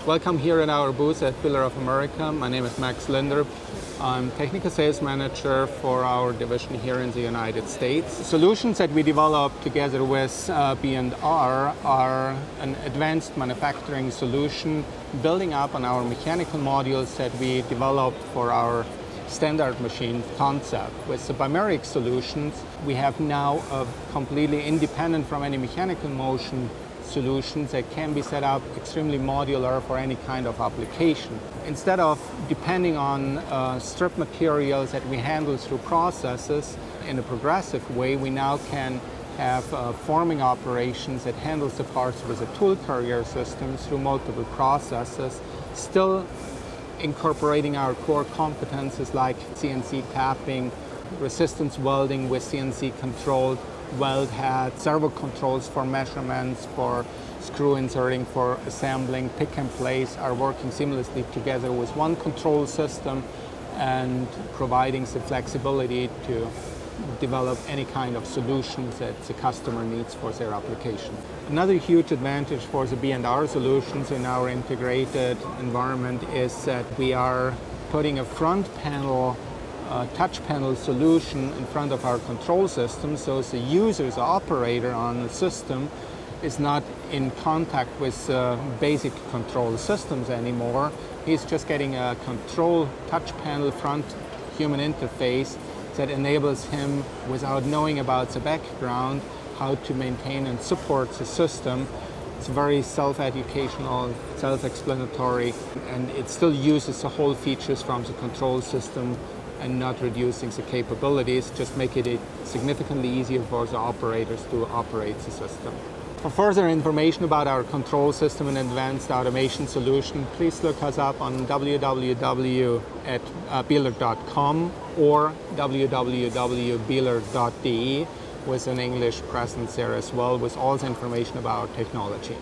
Welcome here at our booth at Biller of America. My name is Max Linder. I'm Technical Sales Manager for our division here in the United States. Solutions that we develop together with B&R are an advanced manufacturing solution building up on our mechanical modules that we developed for our standard machine concept. With the bimeric solutions, we have now a completely independent from any mechanical motion solutions that can be set up extremely modular for any kind of application. Instead of depending on strip materials that we handle through processes in a progressive way, we now can have forming operations that handles the parts with a tool carrier system through multiple processes, still incorporating our core competences like CNC tapping, resistance welding with CNC controlled weld head, servo controls for measurements, for screw inserting, for assembling, pick and place are working seamlessly together with one control system and providing the flexibility to develop any kind of solutions that the customer needs for their application. Another huge advantage for the B&R solutions in our integrated environment is that we are putting a front panel touch panel solution in front of our control system, so the user, the operator on the system, is not in contact with basic control systems anymore. He's just getting a control touch panel front human interface that enables him, without knowing about the background, how to maintain and support the system. It's very self-educational, self-explanatory, and it still uses the whole features from the control system and not reducing the capabilities, just making it significantly easier for the operators to operate the system. For further information about our control system and advanced automation solution, please look us up on www.biller.com or www.biller.de with an English presence there as well, with all the information about our technology.